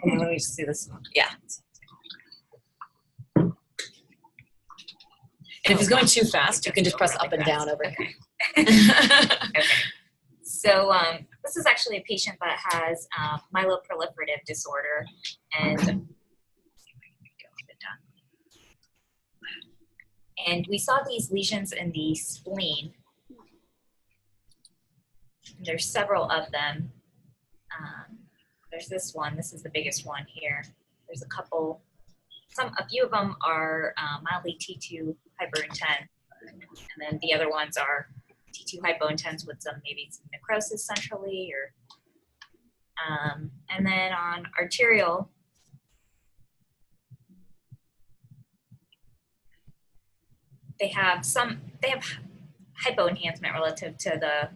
Let me just see this. Yeah. And if he's going too fast, you can just press up and down over here. Okay. So this is actually a patient that has myeloproliferative disorder, and we saw these lesions in the spleen. There's several of them. There's this one. This is the biggest one here. There's a couple. A few of them are mildly T2 hyperintense, and then the other ones are T2 hypointense with maybe some necrosis centrally, or and then on arterial, they have hypoenhancement relative to the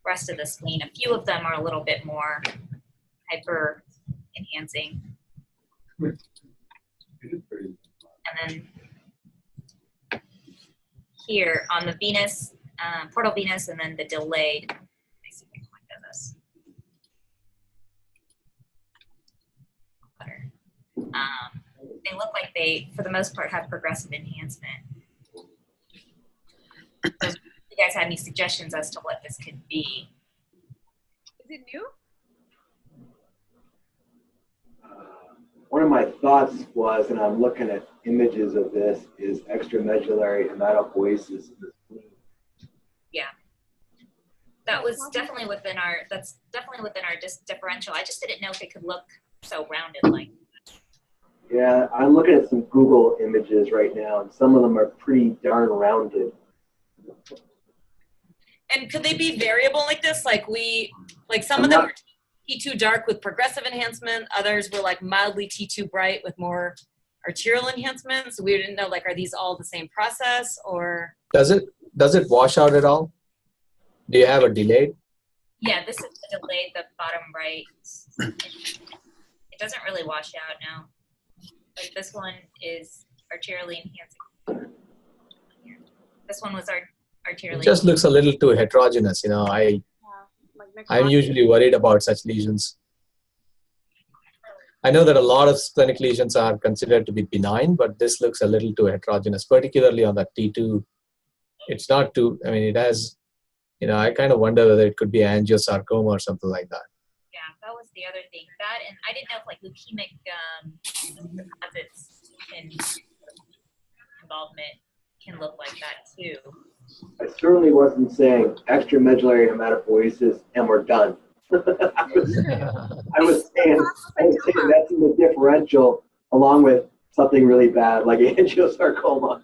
rest of the spleen. A few of them are a little bit more hyper enhancing. And then here on the venous, portal venous, and then the delayed. Let me see if I can find this. They look like they, for the most part, have progressive enhancement. So if you guys had any suggestions as to what this could be? Is it new? One of my thoughts was, and I'm looking at images of this, is extramedullary hematopoiesis. Yeah, that was definitely within our. That's definitely within our differential. I just didn't know if it could look so rounded like. Yeah, I'm looking at some Google images right now, and some of them are pretty darn rounded. And could they be variable like this? Like some of them were T2 dark with progressive enhancement. Others were like mildly T2 bright with more arterial enhancement. So we didn't know, like, are these all the same process, or? Does it wash out at all? Do you have a delayed? Yeah, this is the delayed, the bottom right. It doesn't really wash out now. Like this one is arterially enhancing. This one was arterially. It just looks a little too heterogeneous, you know. I'm usually worried about such lesions. I know that a lot of splenic lesions are considered to be benign, but this looks a little too heterogeneous, particularly on that T2. It's not too, I mean, it has, you know, I kind of wonder whether it could be angiosarcoma or something like that. Yeah, that was the other thing. That, and I didn't know if like leukemic deposits and involvement can look like that too. I certainly wasn't saying extramedullary hematopoiesis and we're done. I was saying that's in the differential along with something really bad like angiosarcoma.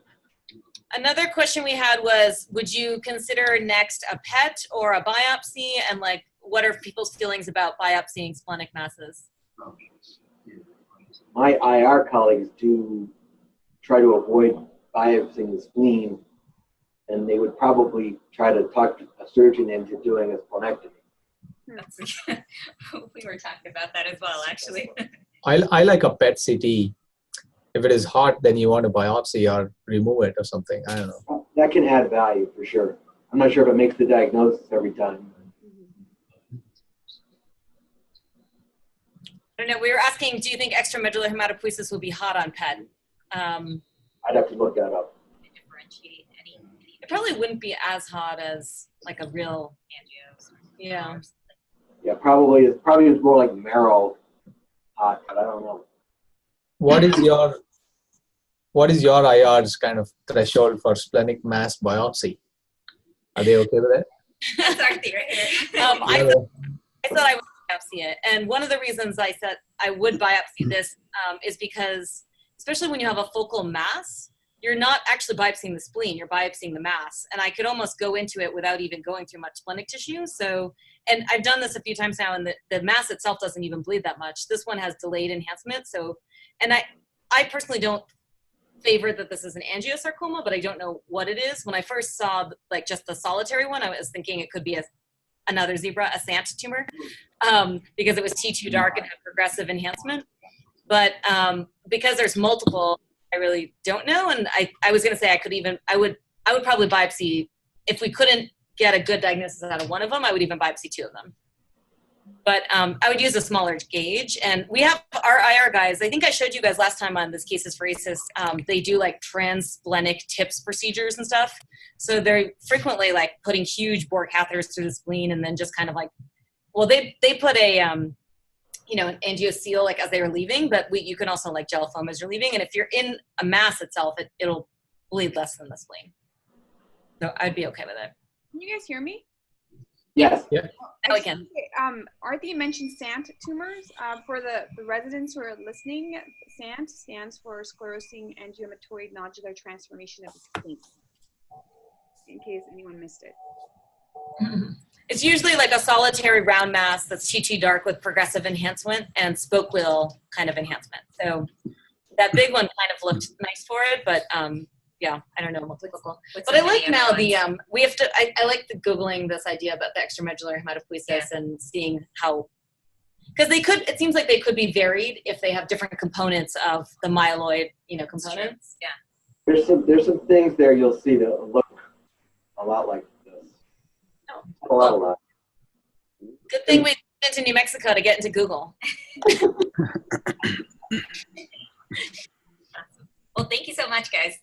Another question we had was, would you consider next a PET or a biopsy? And like, what are people's feelings about biopsying splenic masses? My IR colleagues do try to avoid biopsying the spleen, and they would probably try to talk a surgeon into doing a splenectomy. We were talking about that as well, actually. I like a PET CT. If it is hot, then you want to biopsy or remove it or something. I don't know. That can add value for sure. I'm not sure if it makes the diagnosis every time. I don't know. We were asking, do you think extramedullary hematopoiesis will be hot on PET? I'd have to look that up. Differentiate any. It probably wouldn't be as hot as like a real Angios. Yeah. Yeah, probably it's more like marrow hot, but I don't know. What is your IR's kind of threshold for splenic mass biopsy? Are they okay with it? That's Artie right here. I thought I would biopsy it. And one of the reasons I said I would biopsy this is because, especially when you have a focal mass, you're not actually biopsying the spleen, you're biopsying the mass. And I could almost go into it without even going through much splenic tissue. So, and I've done this a few times now, and the mass itself doesn't even bleed that much. This one has delayed enhancement. So, and I personally don't favor that this is an angiosarcoma, but I don't know what it is. When I first saw like just the solitary one, I was thinking it could be another zebra, a Sant tumor, because it was T2 dark and had progressive enhancement. But because there's multiple, I really don't know. And I was going to say I would probably biopsy, if we couldn't get a good diagnosis out of one of them, I would even biopsy two of them. But I would use a smaller gauge. And we have our IR guys, I think I showed you guys last time on this cases for ACEs, they do like trans-splenic tips procedures and stuff. So they're frequently like putting huge bore catheters through the spleen and then just kind of like, well, they put a, you know, an angioseal like as they were leaving, but you can also like gel foam as you're leaving. And if you're in a mass itself, it'll bleed less than the spleen. So I'd be okay with it. Can you guys hear me? Yes. Yeah. Now we can. Arthur mentioned SANT tumors. For the residents who are listening, SANT stands for sclerosing angiomatous nodular transformation of the spleen, in case anyone missed it. It's usually like a solitary round mass that's T2 dark with progressive enhancement and spoke wheel kind of enhancement. So that big one kind of looked nice for it, but yeah, I don't know what's typical. But I like now the we have to. I like the googling this idea about the extramedullary hematopoiesis and seeing how, because they could. It seems like they could be varied if they have different components of the myeloid, you know, components. Yeah. There's some things there you'll see that look a lot like this. Oh. A lot. Good thing we went to New Mexico to get into Google. Well, thank you so much, guys.